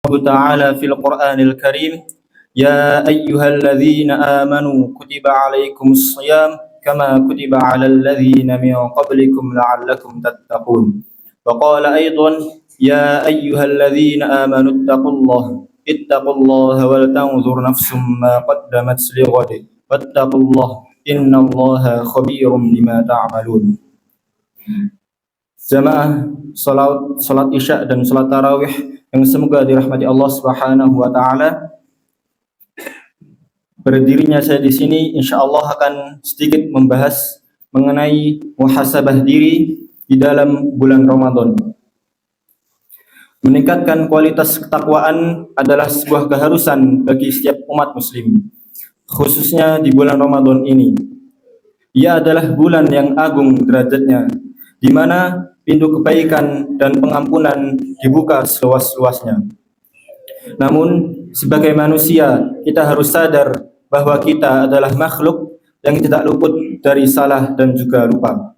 تعالى في القرآن الكريم يا أيها الذين آمنوا كتب عليكم الصيام كما كتب على الذين من قبلكم لعلكم تتقون وقال أيضا يا أيها الذين آمنوا اتقوا الله ولتنظر نفس ما قدمت لغد واتقوا الله إن الله خبير بما تعملون. Jamaah salat Isya dan salat tarawih yang semoga dirahmati Allah Subhanahu wa taala. Berdirinya saya di sini insyaallah akan sedikit membahas mengenai muhasabah diri di dalam bulan Ramadan. Meningkatkan kualitas ketakwaan adalah sebuah keharusan bagi setiap umat muslim, khususnya di bulan Ramadan ini. Ia adalah bulan yang agung derajatnya, di mana pintu kebaikan dan pengampunan dibuka seluas-luasnya. Namun, sebagai manusia, kita harus sadar bahwa kita adalah makhluk yang tidak luput dari salah dan juga lupa.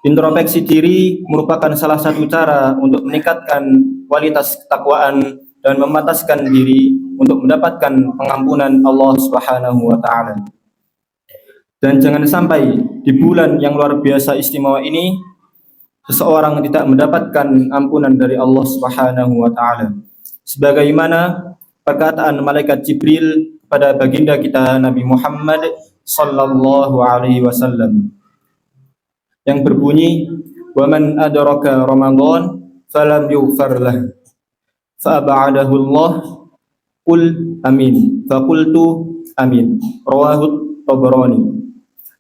Introspeksi diri merupakan salah satu cara untuk meningkatkan kualitas ketakwaan dan memantaskan diri untuk mendapatkan pengampunan Allah Subhanahu wa taala. Dan jangan sampai di bulan yang luar biasa istimewa ini seseorang tidak mendapatkan ampunan dari Allah Subhanahu wa taala. Sebagaimana perkataan malaikat Jibril pada baginda kita Nabi Muhammad sallallahu alaihi wasallam yang berbunyi, "Wa man adraka Ramadan falam yughfar lah fa ab'adahu Allah qul amin fa qultu amin." Rawahu Tabrani.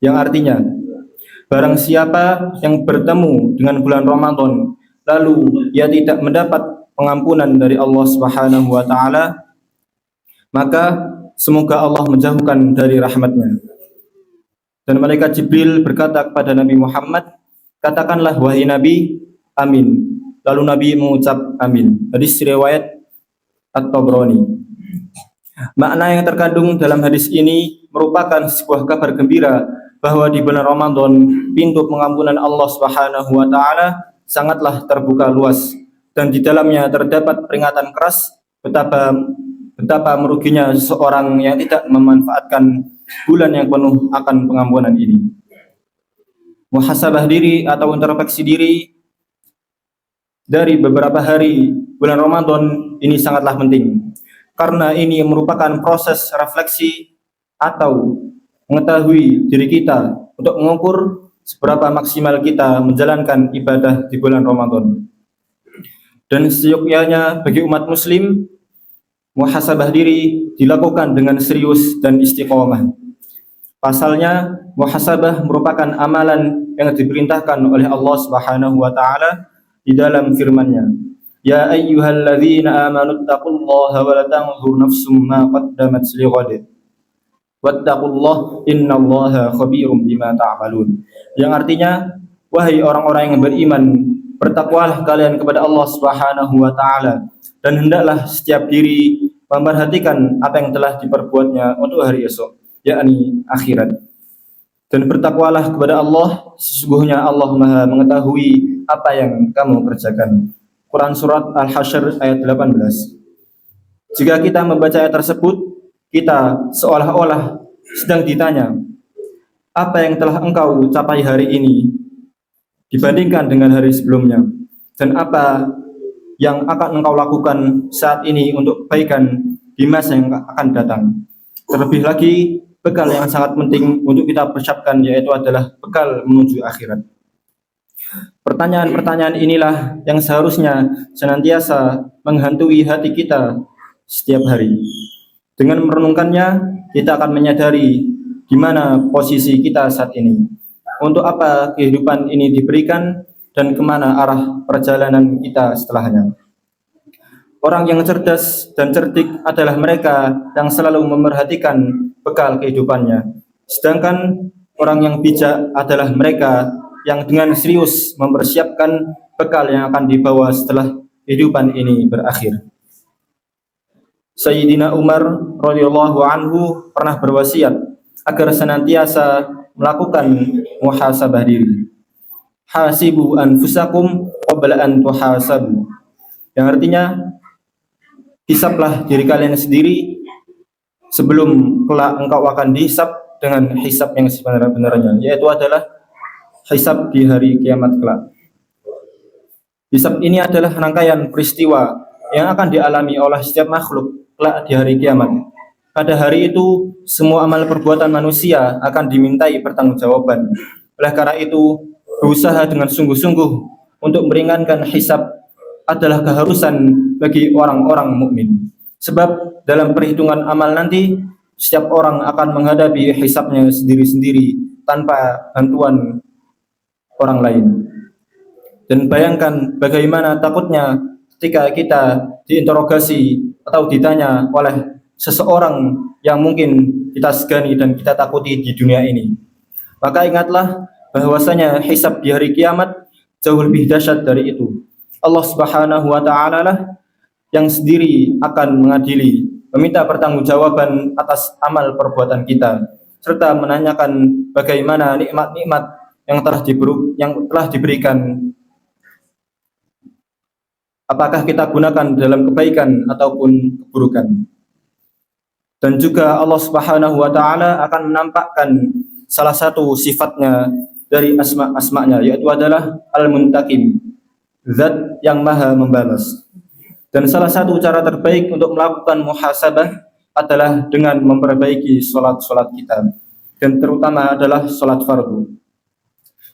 Yang artinya, barang siapa yang bertemu dengan bulan Ramadan lalu ia tidak mendapat pengampunan dari Allah Subhanahu wa taala, maka semoga Allah menjauhkan dari rahmatnya. Dan malaikat Jibril berkata kepada Nabi Muhammad, "Katakanlah wahai Nabi, amin." Lalu Nabi mengucap amin. Hadis riwayat At-Tabrani. Makna yang terkandung dalam hadis ini merupakan sebuah kabar gembira bahwa di bulan Ramadan pintu pengampunan Allah Subhanahu wa taala sangatlah terbuka luas dan di dalamnya terdapat peringatan keras betapa meruginya seseorang yang tidak memanfaatkan bulan yang penuh akan pengampunan ini. Muhasabah diri atau introspeksi diri dari beberapa hari bulan Ramadan ini sangatlah penting karena ini merupakan proses refleksi atau mengetahui diri kita untuk mengukur seberapa maksimal kita menjalankan ibadah di bulan Ramadan. Dan seyogyanya bagi umat muslim, muhasabah diri dilakukan dengan serius dan istiqomah. Pasalnya, muhasabah merupakan amalan yang diperintahkan oleh Allah Subhanahu wa taala di dalam firman-Nya. Ya ayyuhalladzina amanu taqullaha wa la tanzur nafsum ma qaddamat lighad. Wattaqullah innallaha khabirum bima ta'malun. Yang artinya, wahai orang-orang yang beriman, bertakwalah kalian kepada Allah Subhanahu wa taala dan hendaklah setiap diri memperhatikan apa yang telah diperbuatnya untuk hari esok, yakni akhirat. Dan bertakwalah kepada Allah, sesungguhnya Allah Maha mengetahui apa yang kamu kerjakan. Quran surat Al-Hasyr ayat 18. Jika kita membaca ayat tersebut, kita seolah-olah sedang ditanya, apa yang telah engkau capai hari ini dibandingkan dengan hari sebelumnya, dan apa yang akan engkau lakukan saat ini untuk kebaikan di masa yang akan datang. Terlebih lagi, bekal yang sangat penting untuk kita persiapkan yaitu adalah bekal menuju akhirat. Pertanyaan-pertanyaan inilah yang seharusnya senantiasa menghantui hati kita setiap hari. Dengan merenungkannya, kita akan menyadari di mana posisi kita saat ini, untuk apa kehidupan ini diberikan, dan kemana arah perjalanan kita setelahnya. Orang yang cerdas dan cerdik adalah mereka yang selalu memerhatikan bekal kehidupannya. Sedangkan orang yang bijak adalah mereka yang dengan serius mempersiapkan bekal yang akan dibawa setelah kehidupan ini berakhir. Sayyidina Umar radhiyallahu anhu pernah berwasiat agar senantiasa melakukan muhasabah diri. Hasibu anfusakum qabla an tuhasabu. Yang artinya, hisablah diri kalian sendiri sebelum kelak engkau akan dihisab dengan hisab yang sebenar-benarnya, yaitu adalah hisab di hari kiamat kelak. Hisab ini adalah rangkaian peristiwa yang akan dialami oleh setiap makhluk kelak di hari kiamat. Pada hari itu, semua amal perbuatan manusia akan dimintai pertanggungjawaban. Oleh karena itu, berusaha dengan sungguh-sungguh untuk meringankan hisab adalah keharusan bagi orang-orang mukmin. Sebab dalam perhitungan amal nanti, setiap orang akan menghadapi hisabnya sendiri-sendiri tanpa bantuan orang lain. Dan bayangkan bagaimana takutnya ketika kita diinterogasi atau ditanya oleh seseorang yang mungkin kita segani dan kita takuti di dunia ini. Maka ingatlah bahwasanya hisab di hari kiamat jauh lebih dahsyat dari itu. Allah Subhanahu wa taala lah yang sendiri akan mengadili, meminta pertanggungjawaban atas amal perbuatan kita, serta menanyakan bagaimana nikmat-nikmat yang telah diberikan, apakah kita gunakan dalam kebaikan ataupun keburukan. Dan juga Allah Subhanahu wa taala akan menampakkan salah satu sifatnya dari asma-asma'nya, yaitu adalah Al-Muntaqim, zat yang maha membalas. Dan salah satu cara terbaik untuk melakukan muhasabah adalah dengan memperbaiki sholat-sholat kita, dan terutama adalah sholat fardu.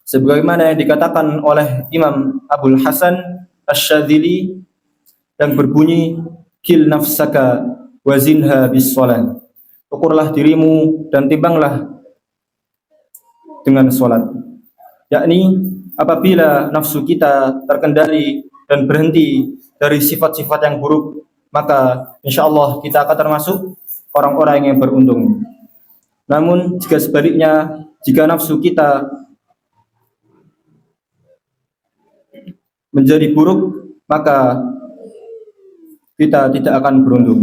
Sebagaimana yang dikatakan oleh Imam Abul Hasan Asy-Syadzili yang berbunyi, kil nafsaka wazinha bis sholat, ukurlah dirimu dan timbanglah dengan sholat. Yakni apabila nafsu kita terkendali dan berhenti dari sifat-sifat yang buruk, maka insya Allah kita akan termasuk orang-orang yang beruntung. Namun jika sebaliknya, jika nafsu kita menjadi buruk, maka kita tidak akan beruntung.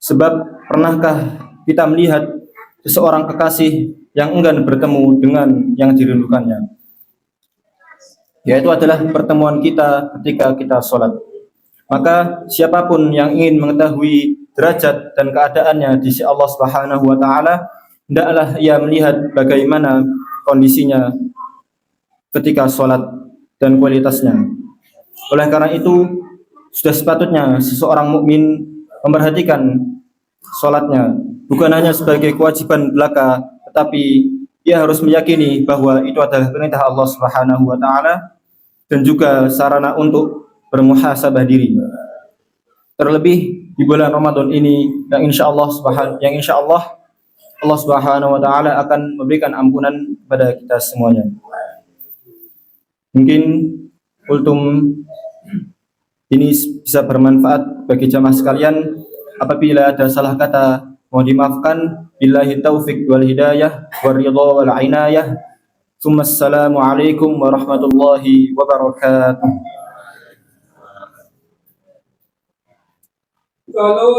Sebab pernahkah kita melihat seseorang kekasih yang enggan bertemu dengan yang dirindukannya? Yaitu adalah pertemuan kita ketika kita sholat. Maka siapapun yang ingin mengetahui derajat dan keadaannya di sisi Allah Subhanahu wa taala, hendaklah ia melihat bagaimana kondisinya ketika sholat dan kualitasnya. Oleh karena itu, sudah sepatutnya seseorang mukmin memperhatikan sholatnya, bukan hanya sebagai kewajiban belaka, tetapi ia harus meyakini bahwa itu adalah perintah Allah Subhanahu wa taala dan juga sarana untuk bermuhasabah diri. Terlebih di bulan Ramadan ini yang insya Allah Allah Subhanahu wa taala akan memberikan ampunan kepada kita semuanya. Mungkin ini bisa bermanfaat bagi jamaah sekalian. Apabila ada salah kata, mohon dimaafkan. Billahi taufik wal hidayah wal ridha wal inayah. Assalamualaikum warahmatullahi wabarakatuh. Kalau